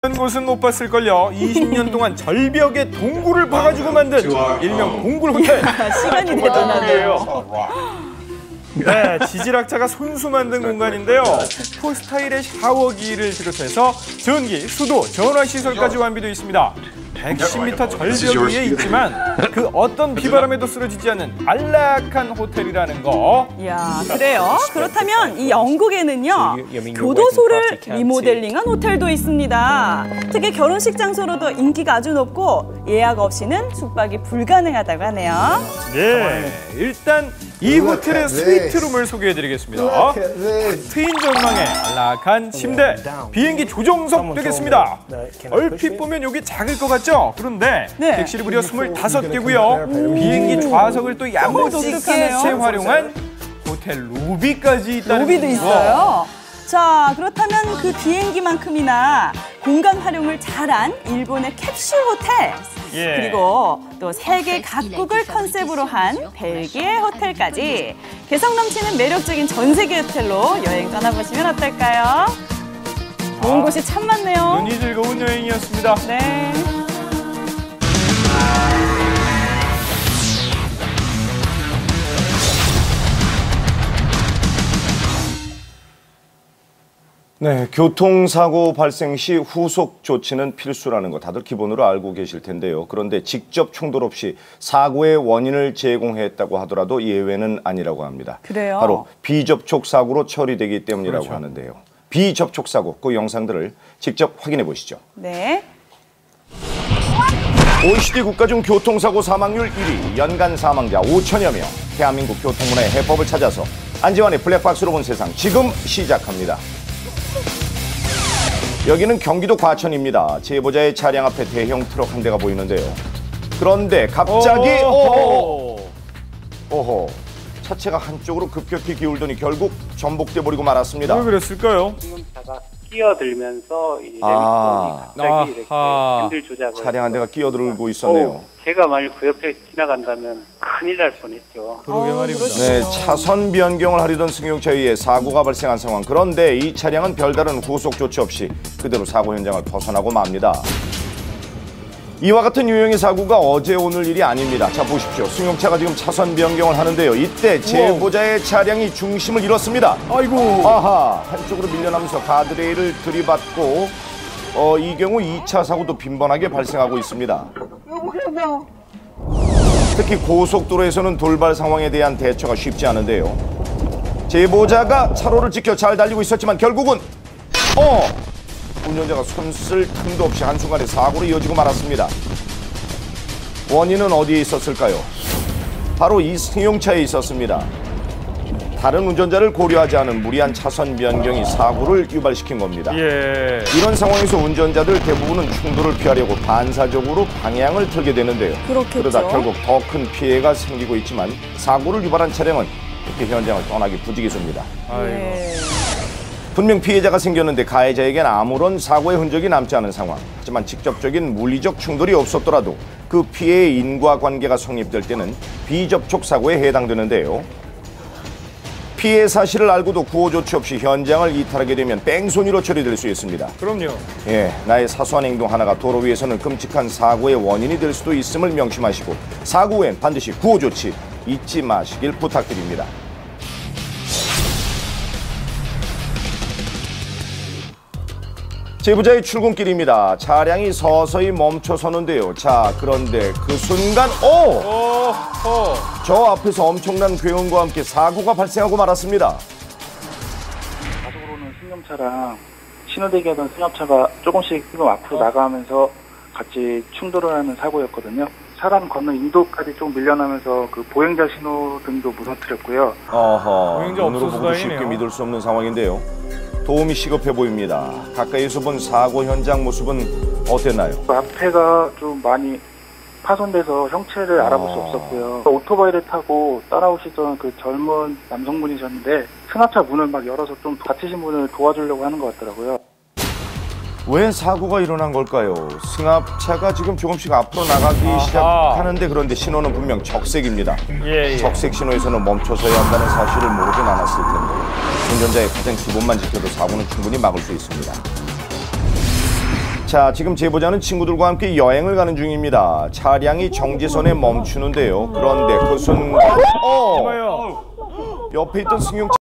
이런 곳은 못 봤을걸요. 20년 동안 절벽에 동굴을 파가지고 만든 일명 동굴 호텔. 시간이 대단하네요. 네, 지질학자가 손수 만든 공간인데요. 푸 스타일의 샤워기를 비롯해서 전기, 수도, 전화시설까지 완비되어 있습니다. 110m 절벽 위에 있지만 그 어떤 비바람에도 쓰러지지 않는 안락한 호텔이라는 거. 이야, 그래요? 그렇다면 이 영국에는요, 교도소를 리모델링한 호텔도 있습니다. 특히 결혼식 장소로도 인기가 아주 높고 예약 없이는 숙박이 불가능하다고 하네요. 네, 일단 이 호텔의 스위트룸을 소개해드리겠습니다. 트인 전망의 안락한 침대, 비행기 조종석 되겠습니다. 얼핏 보면 여기 작을 것 같죠? 그런데 네. 객실이 무려 25개고요. 비행기 좌석을 또 야무지게 재활용한 호텔 로비까지 있다는 로비도 거. 있어요. 자, 그렇다면 그 비행기만큼이나 공간 활용을 잘한 일본의 캡슐 호텔, 예. 그리고 또 세계 각국을 컨셉으로 한 벨기에 호텔까지 개성 넘치는 매력적인 전 세계 호텔로 여행 떠나보시면 어떨까요? 좋은 곳이 참 많네요. 눈이 즐거운 여행이었습니다. 네. 네, 교통사고 발생 시 후속 조치는 필수라는 거 다들 기본으로 알고 계실 텐데요. 그런데 직접 충돌 없이 사고의 원인을 제공했다고 하더라도 예외는 아니라고 합니다. 그래요? 바로 비접촉 사고로 처리되기 때문이라고 그렇죠. 하는데요. 비접촉 사고, 그 영상들을 직접 확인해 보시죠. 네. OECD 국가 중 교통사고 사망률 1위, 연간 사망자 5천여 명. 대한민국 교통문화의 해법을 찾아서 안지환의 블랙박스로 본 세상 지금 시작합니다. 여기는 경기도 과천입니다. 제보자의 차량 앞에 대형 트럭 한 대가 보이는데요. 그런데 갑자기 오호, 차체가 한쪽으로 급격히 기울더니 결국 전복돼 버리고 말았습니다. 왜 그랬을까요? 승용차가 끼어들면서 이 아. 레미콘이 갑자기 이렇게 핸들 조작을 차량 한 대가 끼어들고 있었네요. 제가 만약 그 옆에 지나간다면 큰일 날 뻔했죠. 그러게 말입니다. 네, 차선 변경을 하려던 승용차에 의해 사고가 발생한 상황. 그런데 이 차량은 별다른 후속 조치 없이 그대로 사고 현장을 벗어나고 맙니다. 이와 같은 유형의 사고가 어제 오늘 일이 아닙니다. 자, 보십시오. 승용차가 지금 차선 변경을 하는데요. 이때 제보자의 차량이 중심을 잃었습니다. 아이고. 아하, 한쪽으로 밀려나면서 가드레일을 들이받고 이 경우 2차 사고도 빈번하게 발생하고 있습니다. 특히 고속도로에서는 돌발 상황에 대한 대처가 쉽지 않은데요. 제보자가 차로를 지켜 잘 달리고 있었지만 결국은 운전자가 손쓸 틈도 없이 한순간에 사고로 이어지고 말았습니다. 원인은 어디에 있었을까요? 바로 이 승용차에 있었습니다. 다른 운전자를 고려하지 않은 무리한 차선 변경이 사고를 유발시킨 겁니다. 예. 이런 상황에서 운전자들 대부분은 충돌을 피하려고 반사적으로 방향을 틀게 되는데요. 그렇겠죠. 그러다 결국 더 큰 피해가 생기고 있지만 사고를 유발한 차량은 이렇게 현장을 떠나기 부지기수입니다. 네. 분명 피해자가 생겼는데 가해자에겐 아무런 사고의 흔적이 남지 않은 상황. 하지만 직접적인 물리적 충돌이 없었더라도 그 피해의 인과관계가 성립될 때는 비접촉 사고에 해당되는데요. 피해 사실을 알고도 구호 조치 없이 현장을 이탈하게 되면 뺑소니로 처리될 수 있습니다. 그럼요. 예, 나의 사소한 행동 하나가 도로 위에서는 끔찍한 사고의 원인이 될 수도 있음을 명심하시고 사고 후엔 반드시 구호 조치 잊지 마시길 부탁드립니다. 제보자의 출근길입니다. 차량이 서서히 멈춰서는데요. 자, 그런데 그 순간 저 앞에서 엄청난 괴음과 함께 사고가 발생하고 말았습니다. 가속으로는 승용차랑 신호대기하던 승합차가 조금씩 지금 앞으로 나가면서 같이 충돌을 하는 사고였거든요. 사람 걷는 인도까지 좀 밀려나면서 그 보행자 신호등도 무너뜨렸고요. 보행자 눈으로 없어서 보고 쉽게 다행이네요. 믿을 수 없는 상황인데요. 도움이 시급해 보입니다. 가까이서 본 사고 현장 모습은 어땠나요? 그 앞에가 좀 많이 파손돼서 형체를 알아볼 수 없었고요. 오토바이를 타고 따라오시던 그 젊은 남성분이셨는데 승합차 문을 막 열어서 좀 다치신 분을 도와주려고 하는 것 같더라고요. 왜 사고가 일어난 걸까요? 승합차가 지금 조금씩 앞으로 나가기 시작하는데 그런데 신호는 분명 적색입니다. 예. 적색 신호에서는 멈춰서야 한다는 사실을 모르진 않았을 텐데 운전자의 가장 기본만 지켜도 사고는 충분히 막을 수 있습니다. 자, 지금 제보자는 친구들과 함께 여행을 가는 중입니다. 차량이 정지선에 멈추는데요. 그런데 그 순간 봐요. 옆에 있던 승용차